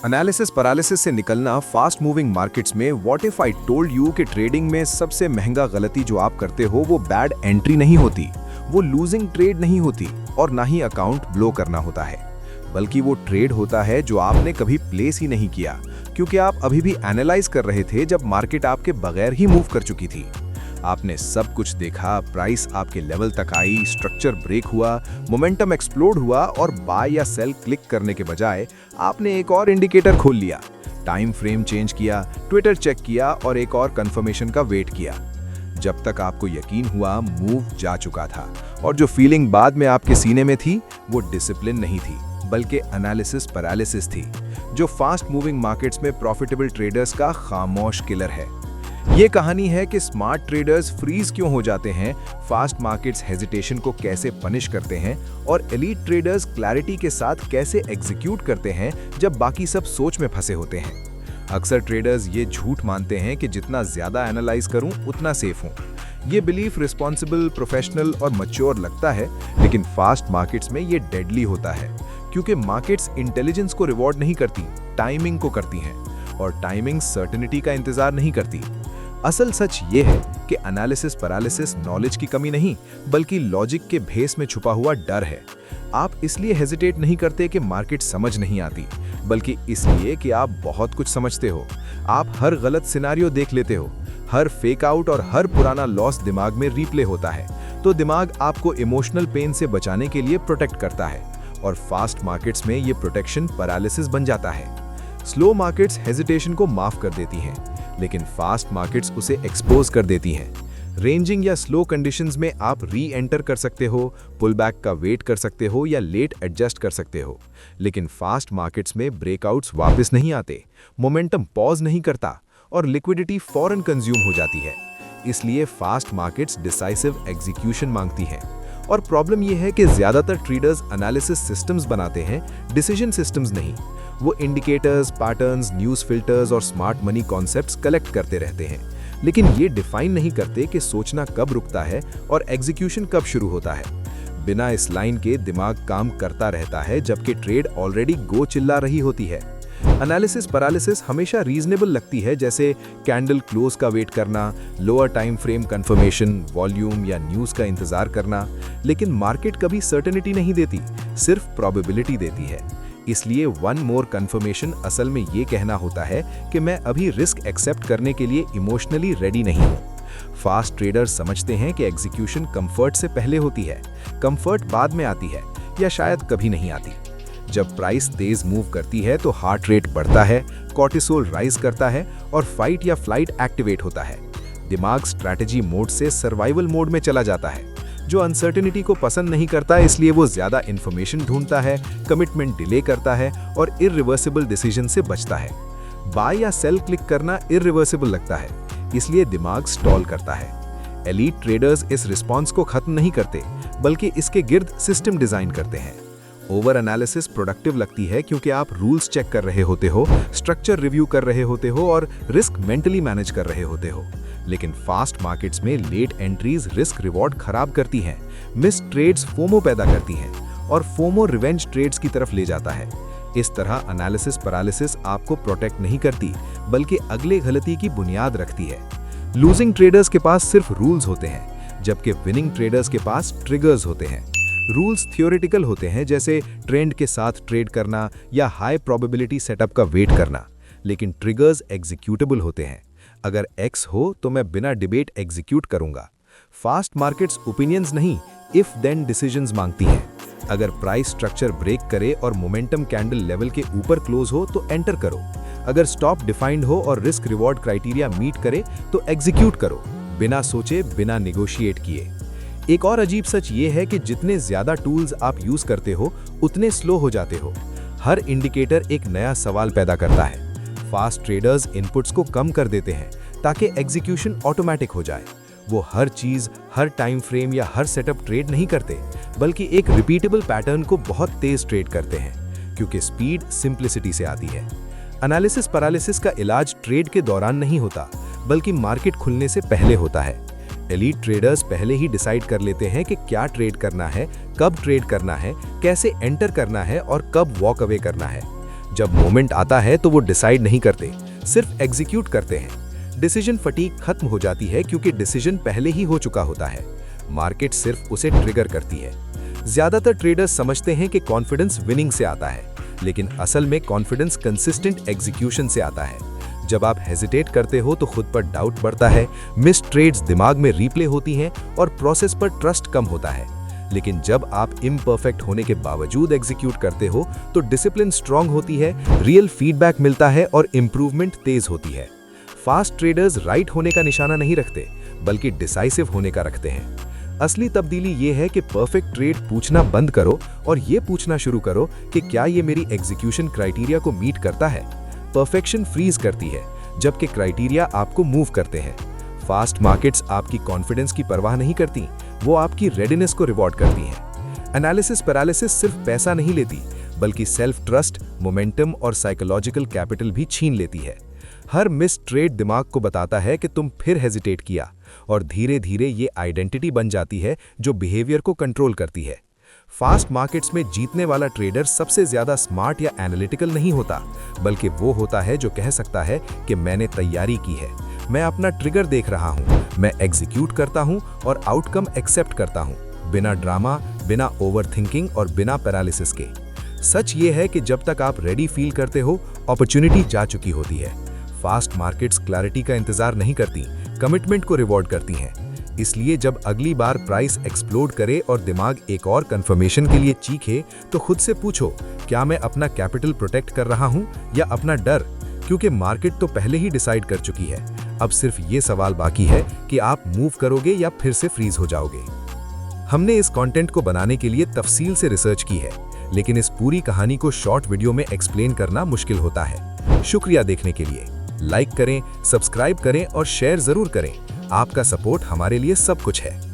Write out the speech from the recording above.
Analysis paralysis से निकलना fast moving markets में। What if I told you कि ट्रेडिंग में सबसे महंगा गलती जो आप करते हो वो बैड एंट्री नहीं होती, वो लूजिंग ट्रेड नहीं होती और ना ही अकाउंट ब्लो करना होता है, बल्कि वो ट्रेड होता है जो आपने कभी प्लेस ही नहीं किया क्योंकि आप अभी भी एनालाइज कर रहे थे जब मार्केट आपके बगैर ही मूव कर चुकी थी। आपने सब कुछ देखा, प्राइस आपके लेवल तक आई, स्ट्रक्चर ब्रेक हुआ, मोमेंटम एक्सप्लोड हुआ और बाय या सेल क्लिक करने के बजाय आपने एक और इंडिकेटर खोल लिया, टाइम फ्रेम चेंज किया, ट्विटर चेक किया और एक और कंफर्मेशन का वेट किया। जब तक आपको यकीन हुआ मूव जा चुका था और जो फीलिंग बाद में आपके सीने में थी वो डिसिप्लिन नहीं थी बल्कि एनालिसिस पैरालिसिस थी, जो फास्ट मूविंग मार्केट्स में प्रॉफिटेबल ट्रेडर्स का खामोश किलर है। ये कहानी है कि स्मार्ट ट्रेडर्स फ्रीज क्यों हो जाते हैं, फास्ट मार्केट्स हेजिटेशन को कैसे पनिश करते हैं और एलीट ट्रेडर्स क्लैरिटी के साथ कैसे एग्जीक्यूट करते हैं जब बाकी सब सोच में फंसे होते हैं। अक्सर ट्रेडर्स ये झूठ मानते हैं कि जितना ज्यादा एनालाइज करूं उतना सेफ हूं। ये बिलीफ रिस्पॉन्सिबल, प्रोफेशनल और मैच्योर लगता है, लेकिन फास्ट मार्केट्स में ये डेडली होता है क्योंकि मार्केट्स इंटेलिजेंस को रिवॉर्ड नहीं करती, टाइमिंग को करती हैं और टाइमिंग सर्टेनिटी का इंतजार नहीं करती। असल सच ये है कि एनालिसिस पैरालिसिस नॉलेज की कमी नहीं बल्कि लॉजिक के भेस में छुपा हुआ डर है। आप इसलिए हेजिटेट नहीं करते कि मार्केट समझ नहीं आती, बल्कि इसलिए कि आप बहुत कुछ समझते हो। आप हर गलत सिनेरियो देख लेते हो, हर फेक आउट और हर पुराना लॉस दिमाग में रीप्ले होता है, तो दिमाग आपको इमोशनल पेन से बचाने के लिए प्रोटेक्ट करता है और फास्ट मार्केट्स में ये प्रोटेक्शन पैरालिसिस बन जाता है। स्लो मार्केट्स हेजिटेशन को माफ कर देती हैं, लेकिन फास्ट मार्केट्स उसे एक्सपोज कर देती हैं। रेंजिंग या स्लो कंडीशंस में आप री एंटर कर सकते हो, पुल बैक का वेट कर सकते हो या लेट एडजस्ट कर सकते हो, लेकिन फास्ट मार्केट्स में ब्रेकआउट्स वापस नहीं आते, मोमेंटम पॉज नहीं करता और लिक्विडिटी फौरन कंज्यूम हो जाती है। इसलिए फास्ट मार्केट्स डिसाइसिव एग्जीक्यूशन मांगती हैं और प्रॉब्लम यह है कि ज्यादातर ट्रेडर्स एनालिसिस सिस्टम्स बनाते हैं, डिसीजन सिस्टम्स नहीं। वो इंडिकेटर्स, पैटर्न्स, न्यूज़ फिल्टर्स और स्मार्ट मनी कॉन्सेप्ट्स कलेक्ट करते रहते हैं, लेकिन ये डिफाइन नहीं करते कि सोचना कब रुकता है और एग्जीक्यूशन कब शुरू होता है। बिना इस लाइन के दिमाग काम करता रहता है जबकि ट्रेड ऑलरेडी गो चिल्ला रही होती है। एनालिसिस पैरालिसिस हमेशा रीजनेबल लगती है, जैसे कैंडल क्लोज का वेट करना, lower time frame confirmation, volume या न्यूज़ का इंतजार करना, लेकिन मार्केट कभी सर्टेनिटी नहीं देती, सिर्फ प्रोबेबिलिटी देती है। इसलिए वन मोर कंफर्मेशन असल में ये कहना होता है कि मैं अभी रिस्क एक्सेप्ट करने के लिए इमोशनली रेडी नहीं हूँ। फास्ट ट्रेडर्स समझते हैं कि एग्जीक्यूशन कंफर्ट से पहले होती है, कंफर्ट बाद में आती है या शायद कभी नहीं आती। जब प्राइस तेज मूव करती है तो हार्ट रेट बढ़ता है, कॉर्टिसोल राइज करता है और फाइट या फ्लाइट एक्टिवेट होता है। दिमाग स्ट्रैटेजी मोड से सर्वाइवल मोड में चला जाता है, जो अनसर्टेनिटी को पसंद नहीं करता, इसलिए वो ज्यादा इंफॉर्मेशन ढूंढता है, कमिटमेंट डिले करता है और इररिवर्सिबल डिसीजन से बचता है। बाय या सेल क्लिक करना इररिवर्सिबल लगता है, इसलिए दिमाग स्टॉल करता है। एलीट ट्रेडर्स इस रिस्पॉन्स को खत्म नहीं करते बल्कि इसके गिर्द सिस्टम डिजाइन करते हैं। ओवर एनालिसिस प्रोडक्टिव लगती है क्योंकि आप रूल्स चेक कर रहे होते हो, स्ट्रक्चर रिव्यू कर रहे होते हो और रिस्क मेंटली मैनेज कर रहे होते हो, लेकिन फास्ट मार्केट्स में लेट एंट्रीज रिस्क रिवॉर्ड खराब करती हैं, मिस ट्रेड्स फोमो पैदा करती हैं और फोमो रिवेंज ट्रेड्स की तरफ ले जाता है। इस तरह एनालिसिस पैरालिसिस आपको प्रोटेक्ट नहीं करती बल्कि अगले गलती की बुनियाद रखती है। लूजिंग ट्रेडर्स के पास सिर्फ रूल्स होते हैं, जबकि विनिंग ट्रेडर्स के पास ट्रिगर्स होते हैं। रूल्स थियोरेटिकल होते हैं, जैसे ट्रेंड के साथ ट्रेड करना या हाई प्रोबेबिलिटी सेटअप का वेट करना, लेकिन ट्रिगर्स एग्जीक्यूटेबल होते हैं। अगर X हो तो मैं बिना डिबेट एग्जीक्यूट करूंगा। फास्ट मार्केट्स ओपिनियंस नहीं, इफ देन डिसीजंस मांगती हैं। अगर प्राइस स्ट्रक्चर ब्रेक करे और मोमेंटम कैंडल लेवल के ऊपर क्लोज हो तो एंटर करो। अगर स्टॉप डिफाइंड हो और रिस्क रिवॉर्ड क्राइटेरिया मीट करे तो एग्जीक्यूट करो, बिना सोचे, बिना निगोशिएट किए। एक और अजीब सच ये है कि जितने ज्यादा टूल्स आप यूज करते हो उतने स्लो हो जाते हो। हर इंडिकेटर एक नया सवाल पैदा करता है। फास्ट ट्रेडर्स इनपुट्स को कम कर देते हैं ताकि एग्जीक्यूशन ऑटोमेटिक हो जाए। वो हर चीज, हर टाइम फ्रेम या हर सेटअप ट्रेड नहीं करते, बल्कि एक रिपीटेबल पैटर्न को बहुत तेज ट्रेड करते हैं, क्योंकि स्पीड सिंप्लिसिटी से आती है। एनालिसिस पैरालिसिस का इलाज ट्रेड के दौरान नहीं होता, बल्कि मार्केट खुलने से पहले होता है। एलीट ट्रेडर्स पहले ही डिसाइड कर लेते हैं कि क्या ट्रेड करना है, कब ट्रेड करना है, कैसे एंटर करना है और कब वॉक अवे करना है। जब मोमेंट आता है तो वो डिसाइड नहीं करते, सिर्फ एग्जीक्यूट करते हैं। डिसीजन फटीग खत्म हो जाती है क्योंकि डिसीजन पहले ही हो चुका होता है। मार्केट सिर्फ उसे ट्रिगर करती है। ज्यादातर ट्रेडर्स समझते हैं कि कॉन्फिडेंस विनिंग से आता है, लेकिन असल में कॉन्फिडेंस कंसिस्टेंट एग्जीक्यूशन से आता है। जब आप हेजिटेट करते हो तो खुद पर डाउट बढ़ता है, मिस ट्रेड्स दिमाग में रीप्ले होती हैं और प्रोसेस पर ट्रस्ट कम होता है। लेकिन जब आप इम्परफेक्ट होने के बावजूद एग्जीक्यूट करते हो तो डिसिप्लिन स्ट्रांग होती है, रियल फीडबैक मिलता है और इंप्रूवमेंट तेज होती है। फास्ट ट्रेडर्स राइट होने का निशाना नहीं रखते, बल्कि डिसाइसिव होने का रखते हैं। असली तब्दीली ये है कि परफेक्ट ट्रेड पूछना बंद करो और ये पूछना शुरू करो कि क्या ये मेरी एग्जीक्यूशन क्राइटेरिया को मीट करता है। परफेक्शन फ्रीज करती है, जबकि क्राइटेरिया आपको मूव करते हैं। फास्ट मार्केट्स आपकी कॉन्फिडेंस की परवाह नहीं करती, वो आपकी रेडीनेस को रिवॉर्ड करती हैं। एनालिसिस पैरालिसिस सिर्फ पैसा नहीं लेती, बल्कि सेल्फ ट्रस्ट, मोमेंटम और साइकोलॉजिकल कैपिटल भी छीन लेती है। हर मिस ट्रेड दिमाग को बताता है कि तुम फिर हेजिटेट किया, और धीरे धीरे ये आइडेंटिटी बन जाती है जो बिहेवियर को कंट्रोल करती है। फास्ट मार्केट्स में जीतने वाला ट्रेडर सबसे ज्यादा स्मार्ट या एनालिटिकल नहीं होता, बल्कि वो होता है जो कह सकता है कि मैंने तैयारी की है, मैं अपना ट्रिगर देख रहा हूँ, मैं एग्जीक्यूट करता हूँ और आउटकम एक्सेप्ट करता हूँ, बिना ड्रामा, बिना ओवरथिंकिंग और बिना पैरालिसिस के। सच ये है कि जब तक आप रेडी फील करते हो, अपॉर्चुनिटी जा चुकी होती है। फास्ट मार्केट्स क्लैरिटी का इंतजार नहीं करती, कमिटमेंट को रिवॉर्ड करती हैं। इसलिए जब अगली बार प्राइस एक्सप्लोड करे और दिमाग एक और कंफर्मेशन के लिए चीखे, तो खुद से पूछो, क्या मैं अपना कैपिटल प्रोटेक्ट कर रहा हूं या अपना डर? क्योंकि मार्केट तो पहले ही डिसाइड कर चुकी है। अब सिर्फ ये सवाल बाकी है कि आप मूव करोगे या फिर से फ्रीज हो जाओगे। हमने इस कंटेंट को बनाने के लिए तफसील से रिसर्च की है, लेकिन इस पूरी कहानी को शॉर्ट वीडियो में एक्सप्लेन करना मुश्किल होता है। शुक्रिया देखने के लिए। लाइक करें, सब्सक्राइब करें और शेयर जरूर करें। आपका सपोर्ट हमारे लिए सब कुछ है।